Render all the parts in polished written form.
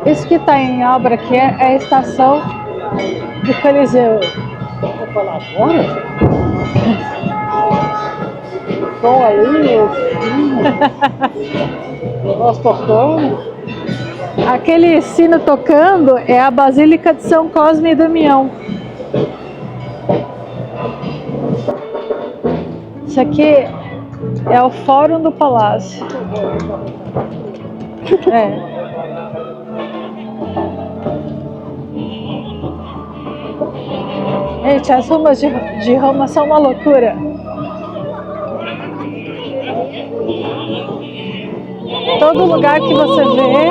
Isso que está em obra aqui é a estação do Coliseu. Vou falar agora? Som ali, nós tocando. Aquele sino tocando é a Basílica de São Cosme e Damião. Isso aqui é o Fórum do Palácio. É. Gente, as ruas de Roma são uma loucura. Todo lugar que você vê.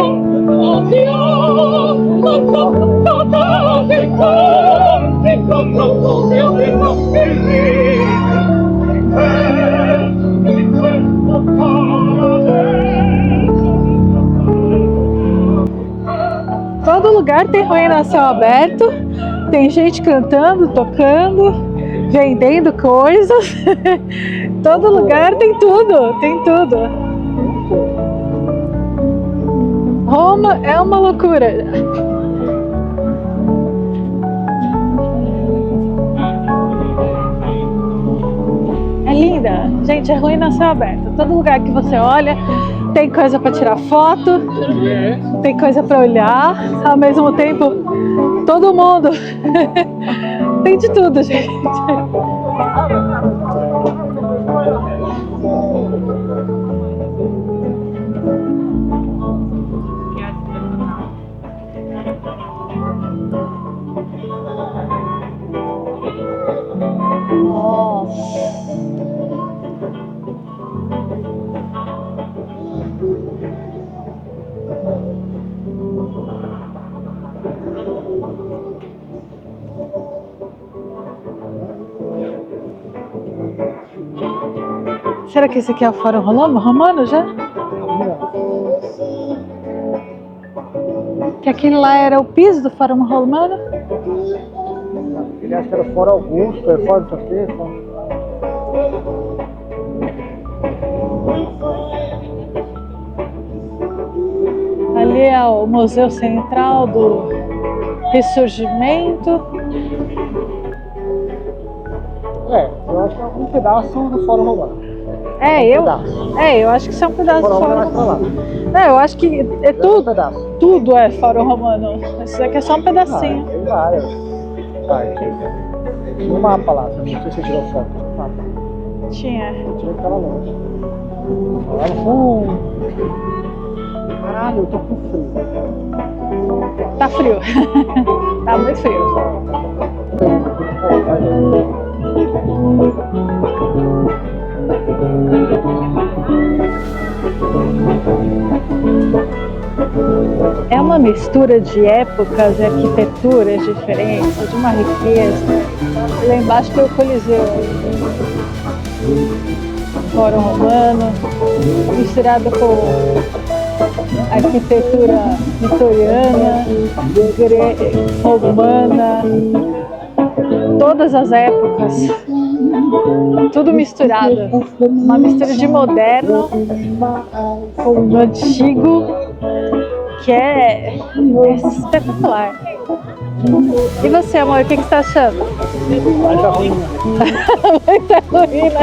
Todo lugar tem ruína a céu aberto, tem gente cantando, tocando, vendendo coisas. Todo lugar tem tudo, tem tudo. Roma é uma loucura. É linda, gente, é ruína a céu aberto. Todo lugar que você olha tem coisa para tirar foto, tem coisa para olhar, ao mesmo tempo todo mundo tem de tudo, gente. Será que esse aqui é o Fórum Romano já? Que aquele lá era o piso do Fórum Romano? Ele acha que era fora Augusto, é fora disso aqui. Ali é o Museu Central do Ressurgimento. Eu acho que é um pedaço do Fórum Romano. Eu acho que isso é um pedaço do Fórum Romano. Eu acho que é tudo. Tudo é Fórum Romano. Isso aqui é só um pedacinho. Tem várias. Tinha um mapa lá, não sei se você tirou foto. Tinha. Tinha que tava longe. Lá no fundo. Caralho, eu tô com frio. Tá frio. Tá muito frio. É uma mistura de épocas e arquiteturas diferentes, de uma riqueza. Lá embaixo tem o Coliseu, Fórum Romano, misturado com arquitetura vitoriana, romana, todas as épocas, tudo misturado, uma mistura de moderno com o antigo, que é espetacular. E você, amor, o que você está achando? Muita ruína. Muita ruína.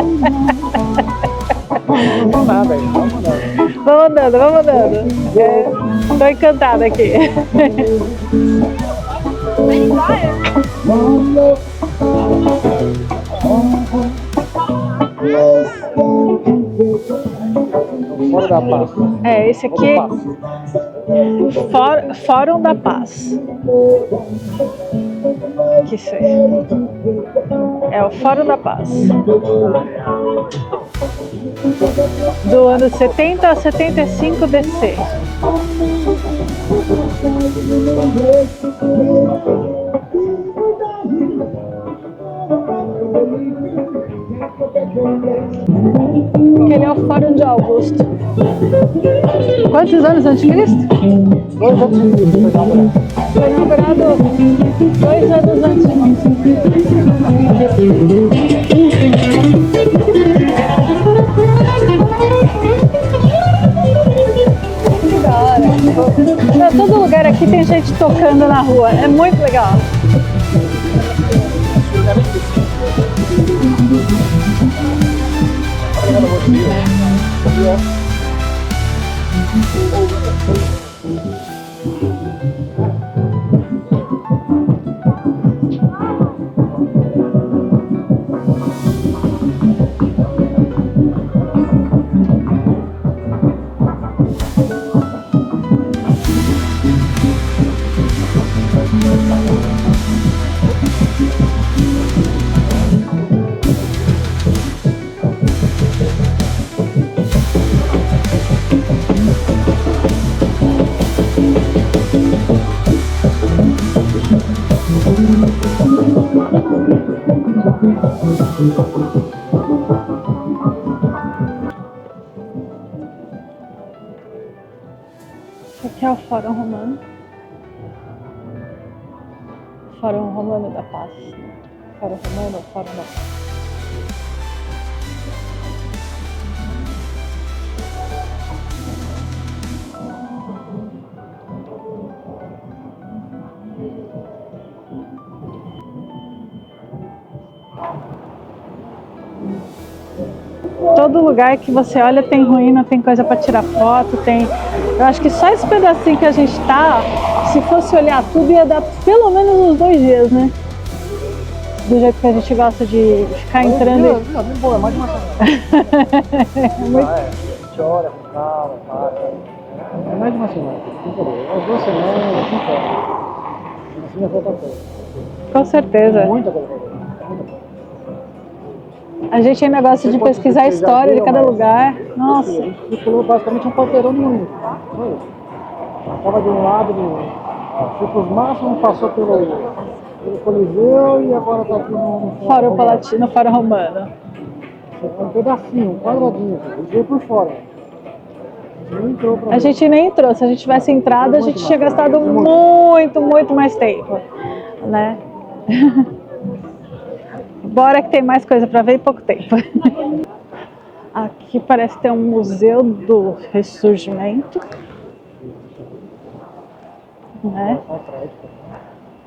Vamos lá, velho. Vamos andando. Tô encantada aqui. Fora da Paz. Esse aqui Fórum da Paz. Que isso é o Fórum da Paz. Do ano 70 a 75 DC. Ele é o Fórum de Augusto. Quantos anos antes de Cristo? 2 anos de Cristo, foi inaugurado 2 anos antes de Cristo. Que da hora. todo lugar aqui tem gente tocando na rua. É muito legal. Esse aqui é o Fórum Romano. Fórum Romano da Paz. Fórum Romano ou Fórum da Paz? Todo lugar que você olha tem ruína, tem coisa para tirar foto, tem... Eu acho que só esse pedacinho que a gente tá, se fosse olhar tudo, ia dar pelo menos uns 2 dias, né? Do jeito que a gente gosta de ficar entrando. É mais de uma semana. A gente olha com calma, para. É mais de uma semana. Umas 2 semanas, 5 horas. Assim já falta coisa. Com certeza. Muita coisa pra ver. A gente ainda gosta de pesquisar a história de cada lugar. Nossa. A gente circulou basicamente um quarteirão de único. Foi isso. Estava de um lado, foi para os máximos, passou pelo Coliseu e agora está aqui no Fórum Palatino, Fórum Romano. Um pedacinho, um quadradinho, ele veio por fora. A gente nem entrou, se a gente tivesse entrado, a gente tinha gastado muito mais tempo, né? Bora que tem mais coisa para ver e pouco tempo. Aqui parece ter um museu do ressurgimento, né?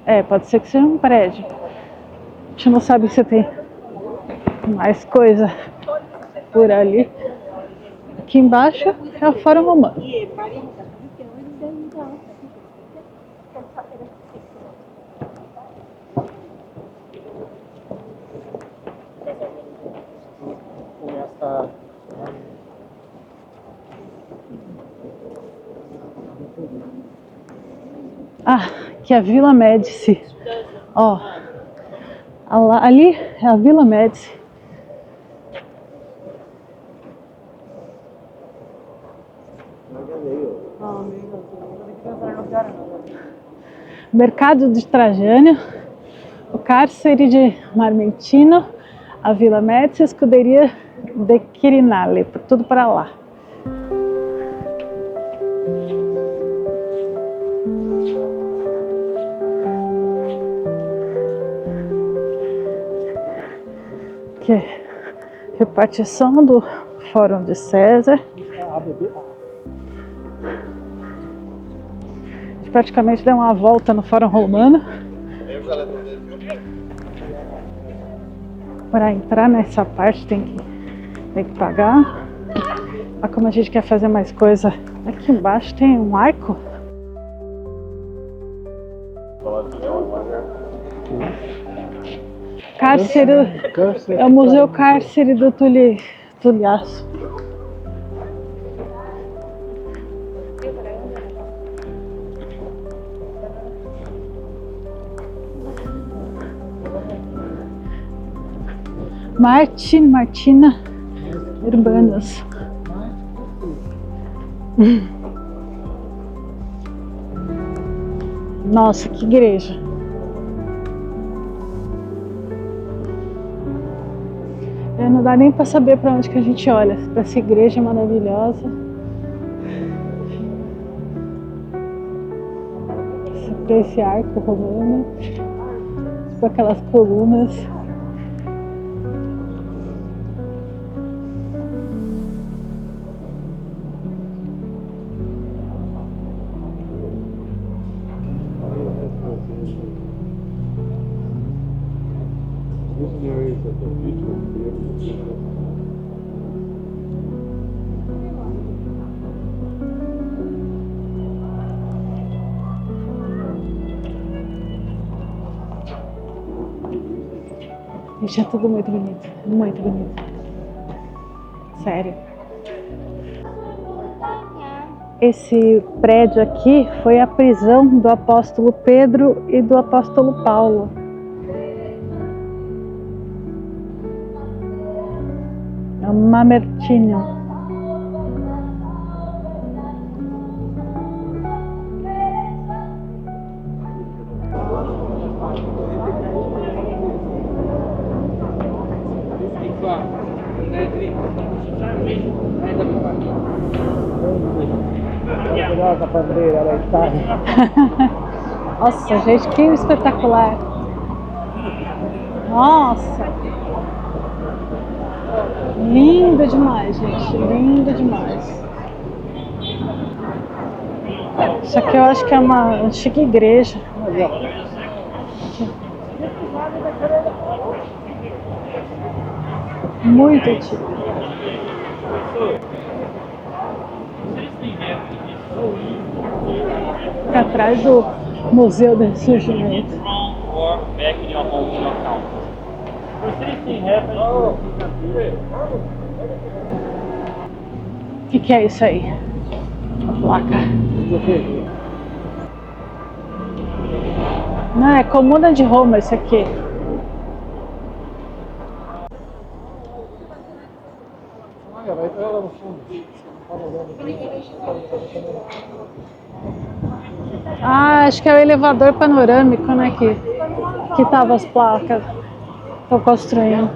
É, pode ser que seja um prédio. A gente não sabe se tem mais coisa por ali. Aqui embaixo é o Fórum Romano. Ah, aqui é a Vila Médici. Ó, ali é a Vila Médici. Mercado de Trajano, o cárcere de Marmentino, a Vila Médici, a escuderia de Quirinale, tudo para lá. Aqui é repartição do Fórum de César. A gente praticamente deu uma volta no Fórum Romano. Para entrar nessa parte tem que pagar. Mas como a gente quer fazer mais coisa, aqui embaixo tem um arco. Cárcere, é o Museu Cárcere do Tulhaço. Martina Urbanos. Nossa, que igreja! Não dá nem para saber para onde que a gente olha. Para essa igreja maravilhosa. Para esse arco romano. Para aquelas colunas. Não, isso é tão difícil. Gente, é tudo muito bonito. Muito bonito. Sério. Esse prédio aqui foi a prisão do apóstolo Pedro e do apóstolo Paulo. É um mamertínio. A bandeira da Itália. Nossa, gente, que espetacular. Nossa. Lindo demais, gente. Lindo demais. Isso aqui eu acho que é uma antiga igreja. Muito antiga. Fica atrás do Museu do Ressurgimento. O que é isso aí? A placa. Não, é Comuna de Roma isso aqui. Olha, vai entrar lá no fundo. Ah, acho que é o elevador panorâmico, né? Que tava as placas. Estão construindo.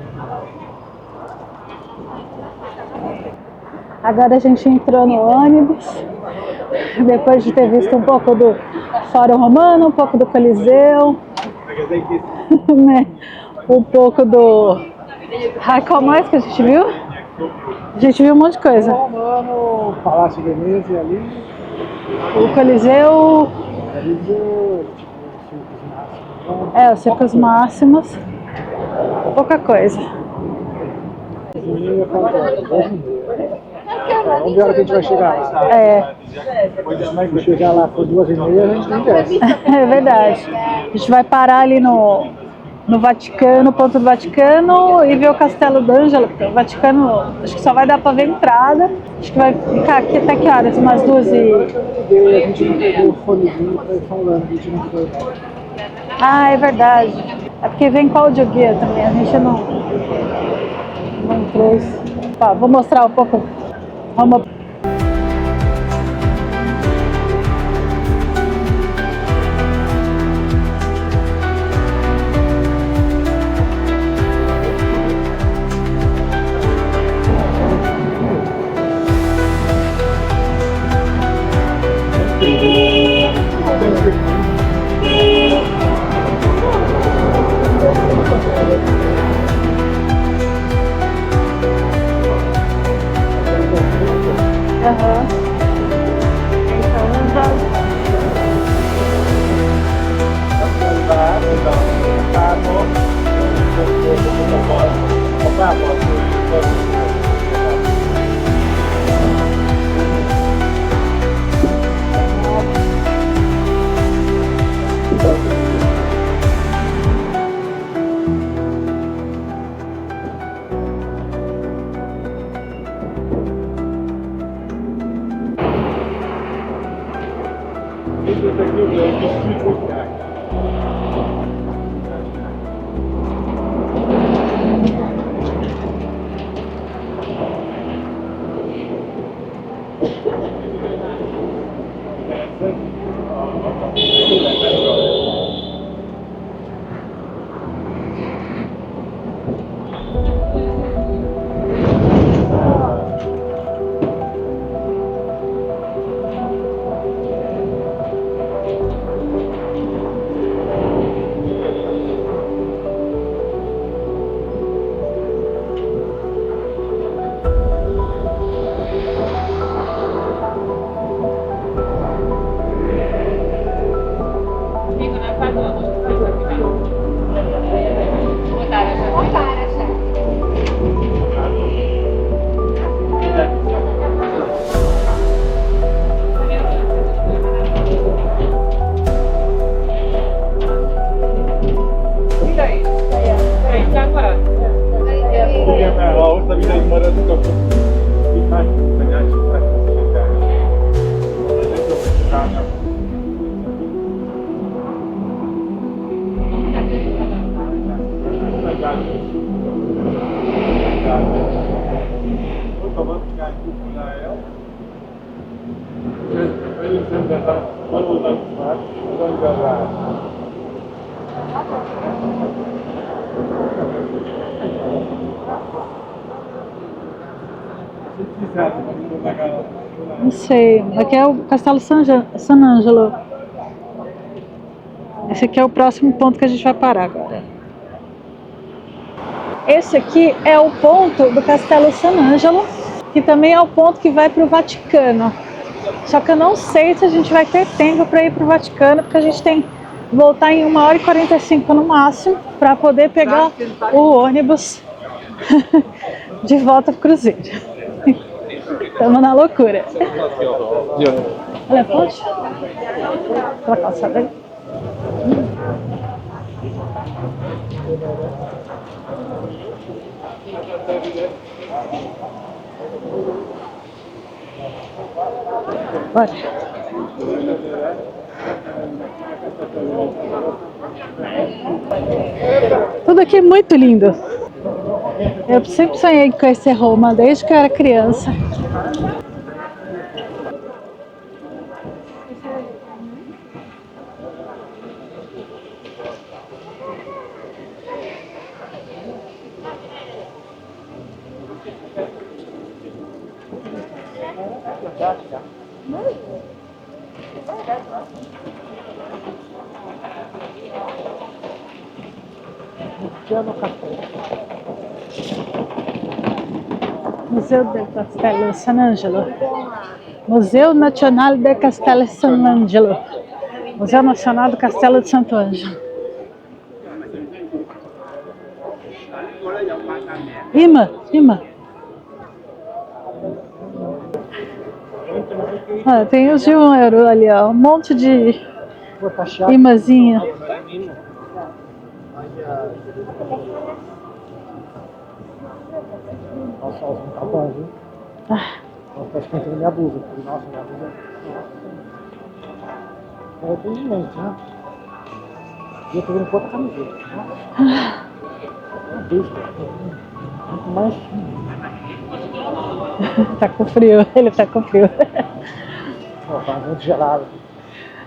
Agora a gente entrou no ônibus, depois de ter visto um pouco do Fórum Romano, um pouco do Coliseu, né? Um pouco do... Ai, qual mais que a gente viu? A gente viu um monte de coisa. Romano, Palácio Venezia ali. O Coliseu... Coliseu, Circos Máximos. É, os Circos Máximos. Pouca coisa. Vamos ver a hora que a gente vai chegar lá. É. Se chegar lá por 2h30, a gente não desce. É verdade. A gente vai parar ali no Vaticano, no ponto do Vaticano, e ver o Castelo d'Angelo. O Vaticano, acho que só vai dar para ver a entrada. Acho que vai ficar aqui até que horas? Umas 2 e... A gente não pegou o fonezinho para ir falando, a gente não foi. Ah, é verdade. É porque vem com audioguia também, a gente não trouxe. Ó, vou mostrar um pouco. Vamos. Aham. Então, Não sei, aqui é o Castelo San Angelo. Esse aqui é o próximo ponto que a gente vai parar agora. Esse aqui é o ponto do Castelo San Angelo, que também é o ponto que vai para o Vaticano. Só que eu não sei se a gente vai ter tempo para ir para o Vaticano, porque a gente tem que voltar em 1h45 no máximo, para poder pegar o ônibus de volta para o cruzeiro. Estamos na loucura. Olha, pode? Aquela calçada aí. Bora. Tudo aqui é muito lindo. Eu sempre sonhei em conhecer Roma, desde que eu era criança. Museu del Castello San Angelo. Museu Nacional del Castello San Angelo. Museu Nacional do Castelo de Santo Ângelo. Imã. Ah, tem os de €1 ali, ó. Um monte de imãzinha. Nossa, os tá bom, viu? Nossa, tá esquentando minha blusa. Nossa, minha blusa. Nossa. Tem gente, né? E eu tô vendo quanta camiseta. Nossa. Uma besta. Muito mais. Tá com frio, ele tá com frio. Tá muito gelado.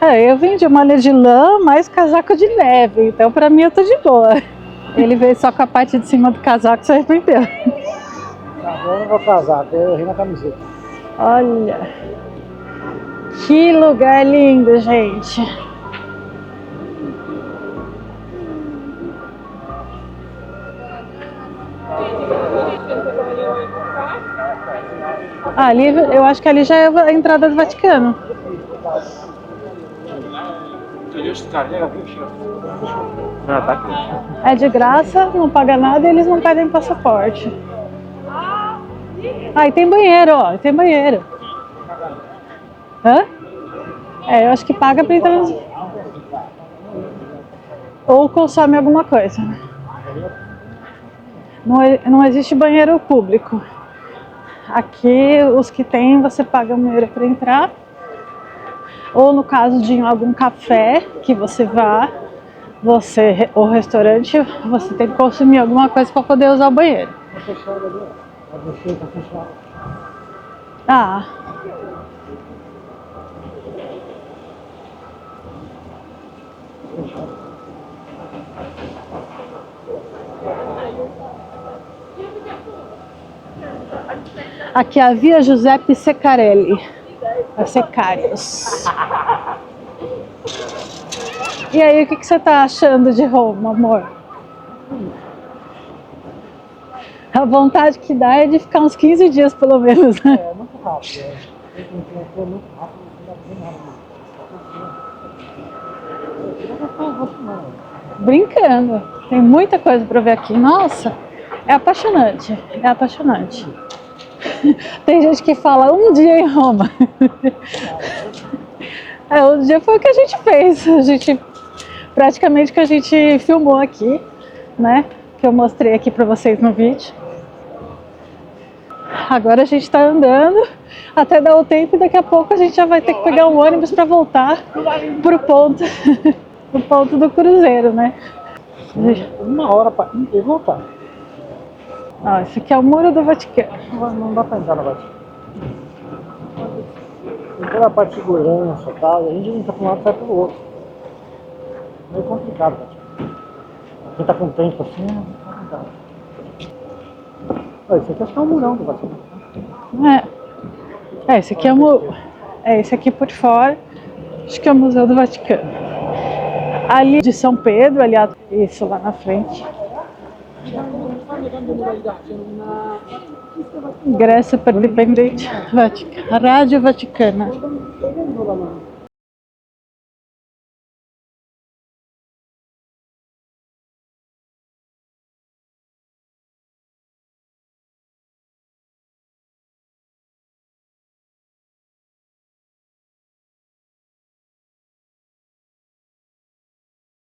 Eu vim de malha de lã, mais casaco de neve, então pra mim eu tô de boa. Ele veio só com a parte de cima do casaco e se arrependeu. Agora eu não vou casar, eu ri na camiseta. Olha, que lugar lindo, gente. Ali, eu acho que ali já é a entrada do Vaticano. É de graça, não paga nada e eles não pedem passaporte. Ah, e tem banheiro, ó, tem banheiro. Hã? Eu acho que paga pra entrar. Ou consome alguma coisa. Não existe banheiro público. Aqui, os que tem, você paga €1 para entrar. Ou no caso de algum café que você vá, ou restaurante, você tem que consumir alguma coisa para poder usar o banheiro. Ah. Aqui é a Via Giuseppe Ceccarelli. A Secários. E aí, o que você tá achando de Roma, amor? A vontade que dá é de ficar uns 15 dias, pelo menos, né? É muito rápido. É muito rápido, não dá nada. Brincando. Tem muita coisa para ver aqui. Nossa, é apaixonante. É apaixonante. Tem gente que fala um dia em Roma. Um dia foi o que a gente fez. Praticamente o que a gente filmou aqui, né? Que eu mostrei aqui para vocês no vídeo. Agora a gente está andando até dar o tempo e daqui a pouco a gente já vai ter que pegar um ônibus para voltar pro ponto do cruzeiro, né? 1 hora para ir e voltar. Esse aqui é o Muro do Vaticano. Não dá para entrar no Vaticano. Tem toda a parte de segurança e tal, e a gente entra para um lado e sai pelo outro. Meio complicado, cara. Quem tá com tempo assim é complicado. Olha, isso aqui acho que é um murão do Vaticano. Esse aqui esse aqui por fora, acho que é o Museu do Vaticano. Ali de São Pedro, aliás, isso lá na frente. Ingresso per dipendente Vaticano, Rádio Vaticana.